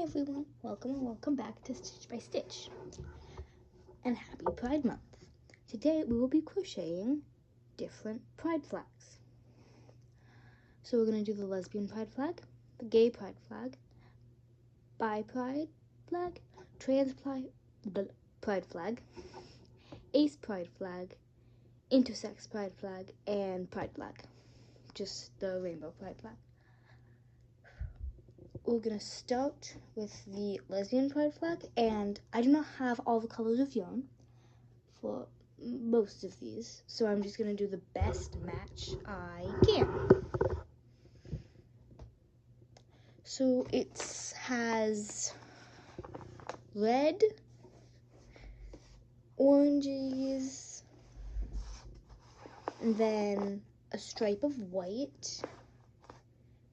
Hi everyone, welcome and welcome back to Stitch by Stitch, and happy Pride Month. Today we will be crocheting different pride flags. So we're going to do the lesbian pride flag, the gay pride flag, bi pride flag, trans pride flag, ace pride flag, intersex pride flag, and pride flag, just the rainbow pride flag. We're going to start with the lesbian pride flag, and I do not have all the colors of yarn for most of these, so I'm just going to do the best match I can. So it has red, oranges, and then a stripe of white,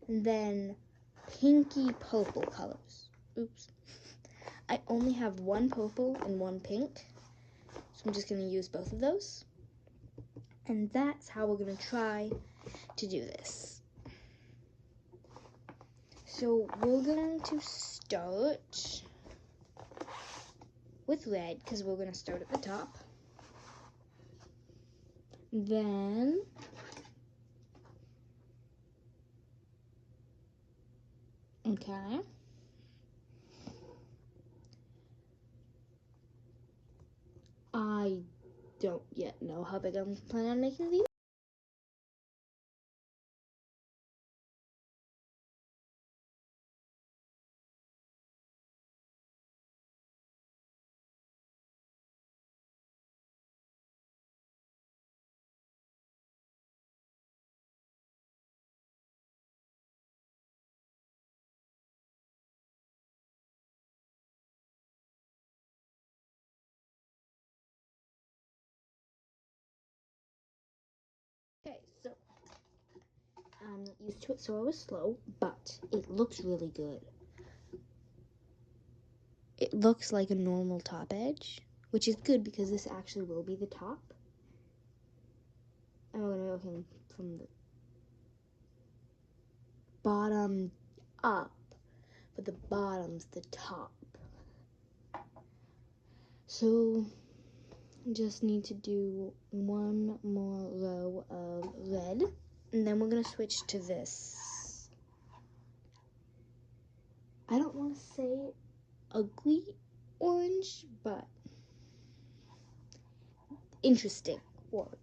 and then pinky purple colors. Oops. I only have one purple and one pink, so I'm just going to use both of those. And that's how we're going to try to do this. So we're going to start with red, because we're going to start at the top. Then okay. I don't yet know how big I'm planning on making these. Okay, so I'm not used to it, so I was slow, but it looks really good. It looks like a normal top edge, which is good because this actually will be the top. And we're going to go from the bottom up, but the bottom's the top. So just need to do one more row of red, and then we're going to switch to this. I don't want to say ugly orange, but interesting orange.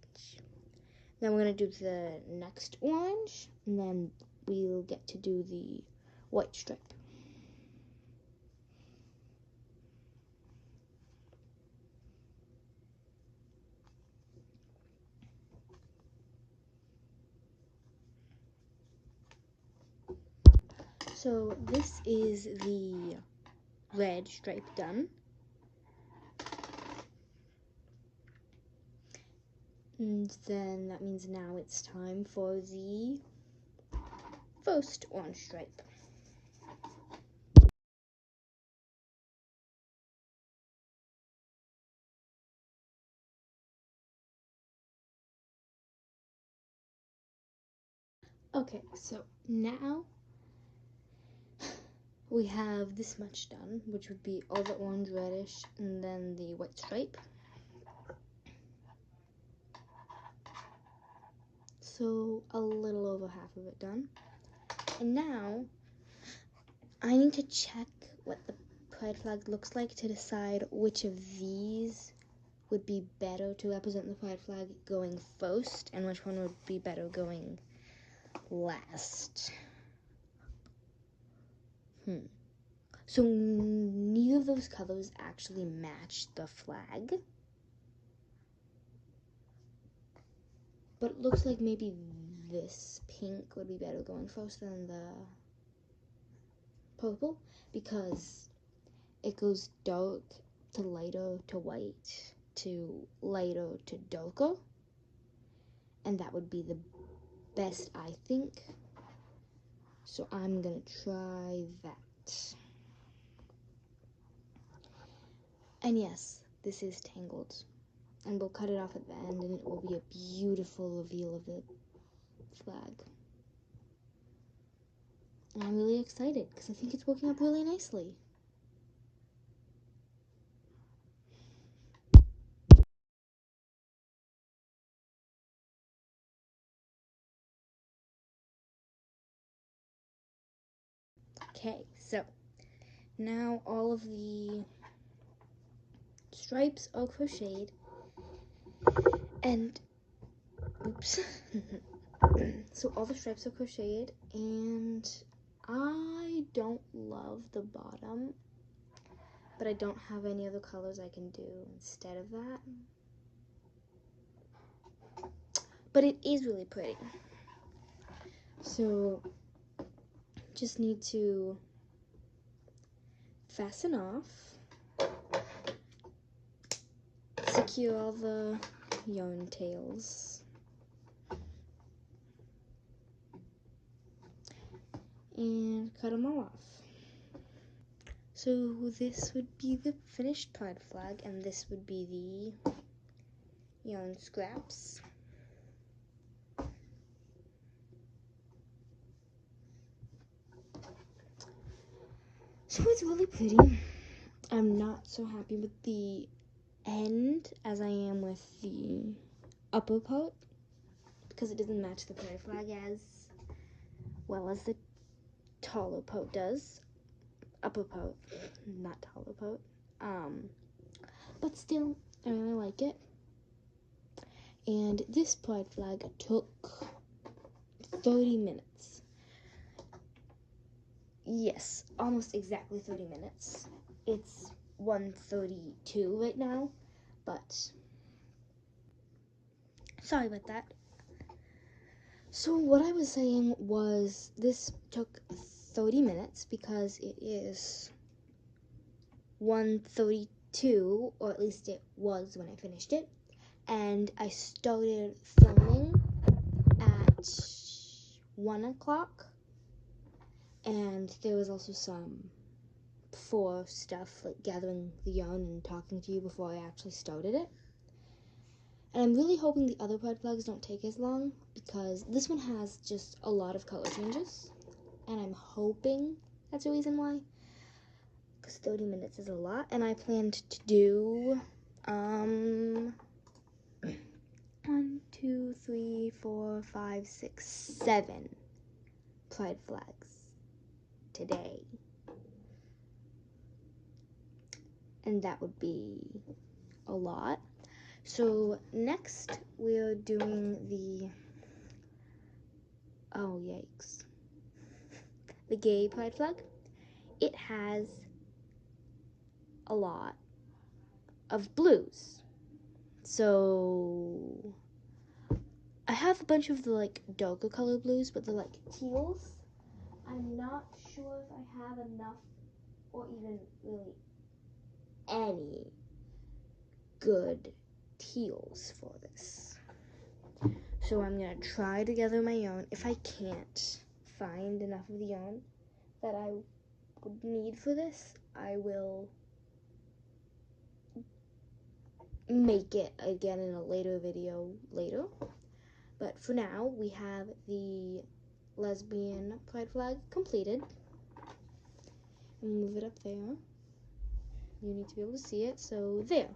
Then we're going to do the next orange, and then we'll get to do the white stripe. So this is the red stripe done. And then that means now it's time for the first orange stripe. Okay, so now we have this much done, which would be all the orange reddish and then the white stripe. So a little over half of it done. And now I need to check what the pride flag looks like to decide which of these would be better to represent the pride flag going first and which one would be better going last. So neither of those colors actually match the flag. But it looks like maybe this pink would be better going first than the purple, because it goes dark to lighter to white to lighter to darker, and that would be the best, I think. So I'm gonna try that. And yes, this is tangled, and we'll cut it off at the end, and it will be a beautiful reveal of the flag. And I'm really excited because I think it's working out really nicely. Okay, so now all of the stripes are crocheted, and oops. So all the stripes are crocheted, and I don't love the bottom, but I don't have any other colors I can do instead of that. But it is really pretty. So just need to fasten off, secure all the yarn tails, and cut them all off. So this would be the finished pride flag, and this would be the yarn scraps. So it's really pretty. I'm not so happy with the end as I am with the upper part, because it doesn't match the pride flag as well as the taller part does. Upper part, not taller part. But still, I really like it. And this pride flag took 30 minutes. Yes, almost exactly 30 minutes. It's 1:32 right now, but sorry about that. So what I was saying was this took 30 minutes because it is 1:32, or at least it was when I finished it, and I started filming at 1 o'clock, and there was also some before stuff, like gathering the yarn and talking to you before I actually started it. And I'm really hoping the other pride flags don't take as long, because this one has just a lot of color changes, and I'm hoping that's the reason why, because 30 minutes is a lot. And I planned to do 1, 2, 3, 4, 5, 6, 7 pride flags today, and that would be a lot. So next we're doing the, oh yikes, the gay pride flag. It has a lot of blues. So I have a bunch of the like darker color blues, but the like teals, I'm not sure if I have enough or even really any good teals for this. So I'm gonna try to gather my yarn. If I can't find enough of the yarn that I would need for this, I will make it again in a later video later. But for now, we have the lesbian pride flag completed. And move it up there. You need to be able to see it, so there.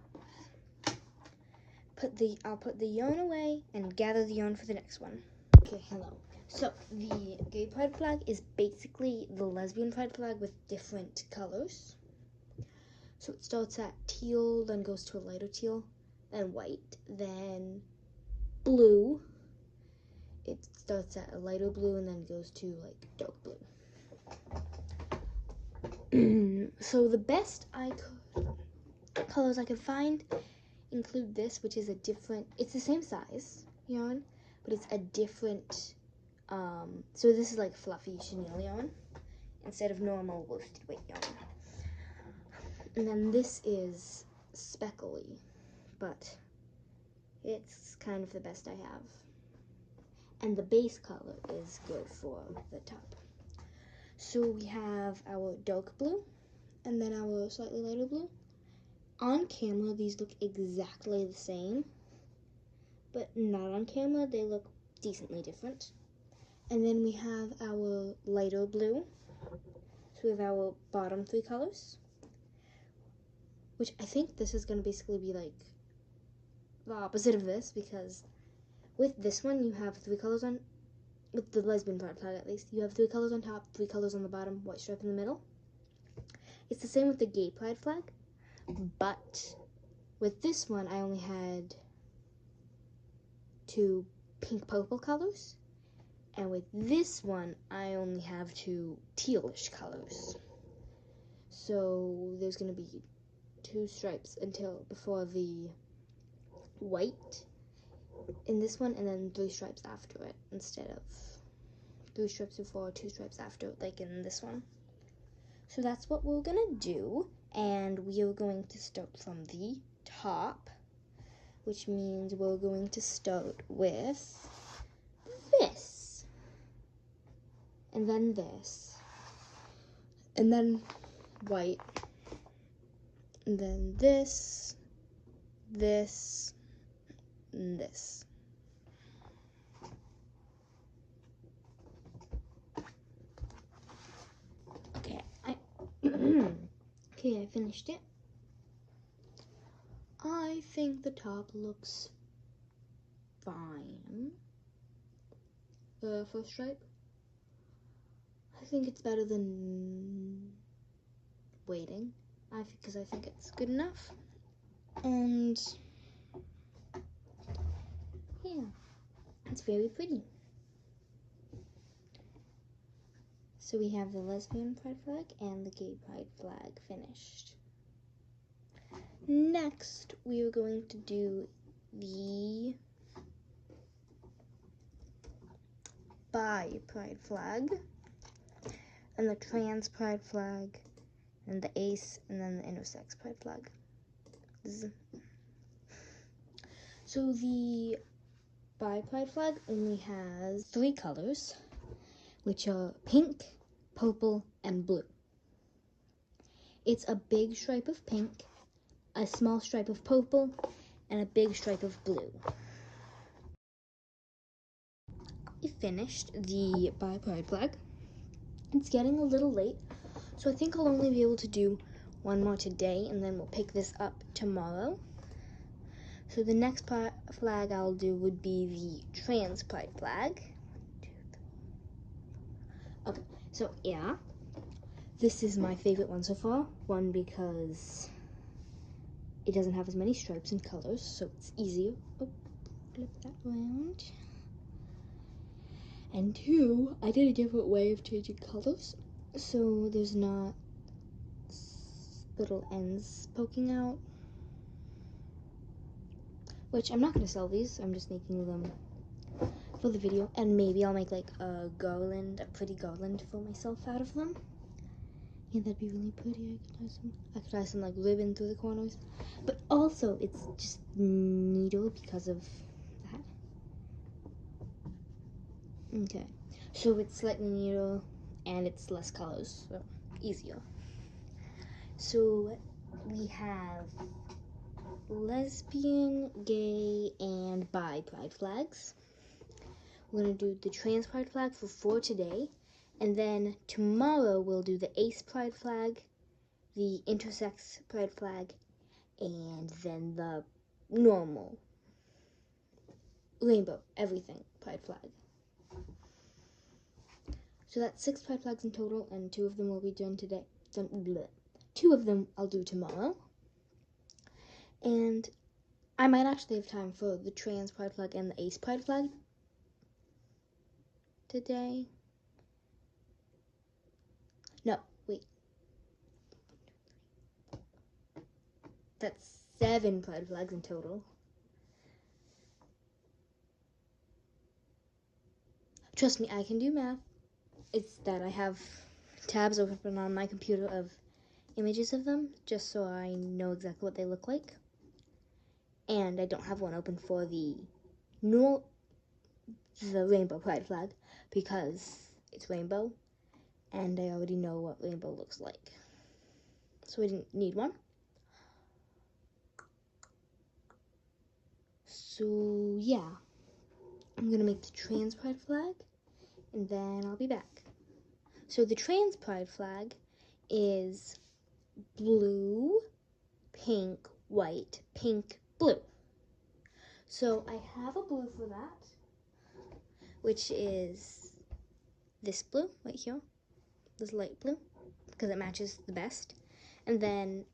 I'll put the yarn away and gather the yarn for the next one. Okay, hello. So the gay pride flag is basically the lesbian pride flag with different colors. So it starts at teal, then goes to a lighter teal, then white, then blue. It starts at a lighter blue and then goes to like dark blue. So the best colors I could find include this, which is a different, it's the same size yarn, but it's a different, so this is like fluffy chenille yarn instead of normal worsted weight yarn. And then this is speckly, but it's kind of the best I have. And the base color is good for the top. So we have our dark blue, and then our slightly lighter blue. On camera, these look exactly the same, but not on camera, they look decently different. And then we have our lighter blue. So we have our bottom 3 colors, which I think this is going to basically be like the opposite of this, because with this one you have 3 colors on, with the lesbian pride flag at least, you have 3 colors on top, 3 colors on the bottom, white stripe in the middle. It's the same with the gay pride flag, but with this one I only had 2 pink purple colors, and with this one I only have 2 tealish colors. So there's going to be 2 stripes until before the white in this one, and then 3 stripes after it, instead of 3 stripes before, 2 stripes after, like in this one. So that's what we're gonna do, and we are going to start from the top, which means we're going to start with this, and then this, and then white, and then this, this, and this. Okay, okay, I finished it. I think the top looks fine. The first stripe, I think it's better than waiting, because I think it's good enough. And yeah, it's very pretty. So we have the lesbian pride flag and the gay pride flag finished. Next, we are going to do the bi pride flag, and the trans pride flag, and the ace, and then the intersex pride flag. So the bi pride flag only has 3 colors, which are pink, purple, and blue. It's a big stripe of pink, a small stripe of purple, and a big stripe of blue. I finished the bi pride flag. It's getting a little late, so I think I'll only be able to do one more today, and then we'll pick this up tomorrow. So the next flag I'll do would be the trans pride flag. Okay, so yeah, this is my favorite one so far. One, because it doesn't have as many stripes and colors, so it's easier. Oh, flip that around. And 2, I did a different way of changing colors, so there's not little ends poking out. Which, I'm not going to sell these, I'm just making them for the video, and maybe I'll make like a garland, a pretty garland for myself out of them. Yeah, that'd be really pretty. I could tie some like ribbon through the corners, but also it's just neater because of that. Okay, so it's slightly neater and it's less colors, so easier. So we have lesbian, gay, and bi pride flags. We're going to do the trans pride flag for today, and then tomorrow we'll do the ace pride flag, the intersex pride flag, and then the normal rainbow everything pride flag. So that's 6 pride flags in total, and 2 of them will be done today. 2 of them I'll do tomorrow. And I might actually have time for the trans pride flag and the ace pride flag today. No, wait. That's 7 pride flags in total. Trust me, I can do math. It's that I have tabs open on my computer of images of them, just so I know exactly what they look like. And I don't have one open for the rainbow pride flag, because it's rainbow, and I already know what rainbow looks like. So I didn't need one. So yeah, I'm gonna make the trans pride flag and then I'll be back. So the trans pride flag is blue, pink, white, pink, blue. So I have a blue for that, which is this blue right here, this light blue, because it matches the best. And then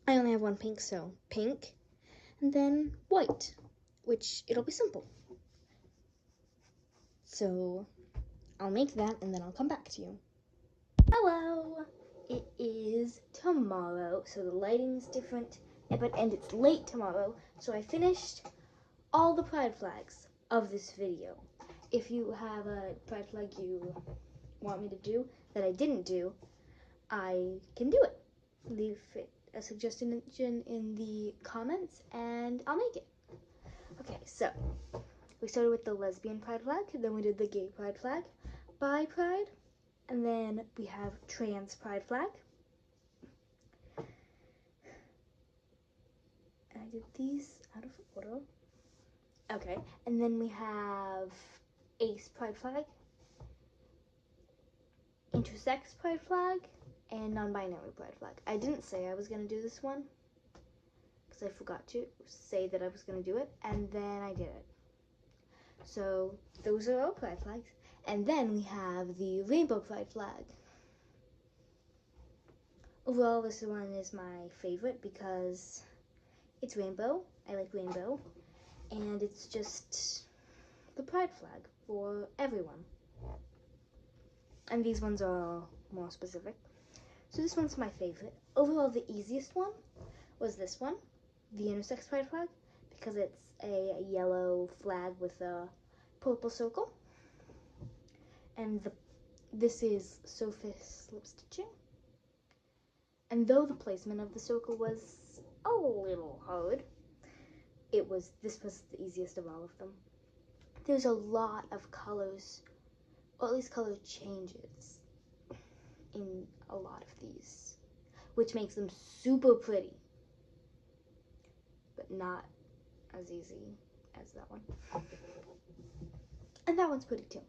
I only have one pink, so pink, and then white, which it'll be simple. So I'll make that and then I'll come back to you. Hello! It is tomorrow, so the lighting's different, and it's late tomorrow, so I finished all the pride flags of this video. If you have a pride flag you want me to do that I didn't do, I can do it. Leave a suggestion in the comments and I'll make it. Okay, so we started with the lesbian pride flag, then we did the gay pride flag, bi pride, and then we have trans pride flag. And I did these out of order. Okay, and then we have ace pride flag, intersex pride flag, and non-binary pride flag. I didn't say I was going to do this one because I forgot to say that I was going to do it, and then I did it. So those are all pride flags. And then we have the rainbow pride flag. Overall, this one is my favorite because it's rainbow. I like rainbow. And it's just the pride flag for everyone. And these ones are more specific. So this one's my favorite. Overall, the easiest one was this one, the intersex pride flag, because it's a yellow flag with a purple circle. And this is surface slip stitching. And though the placement of the circle was a little hard, this was the easiest of all of them. There's a lot of colors, or at least color changes in a lot of these, which makes them super pretty, but not as easy as that one. And that one's pretty too.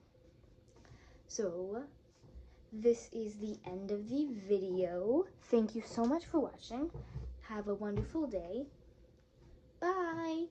So this is the end of the video. Thank you so much for watching. Have a wonderful day. Bye.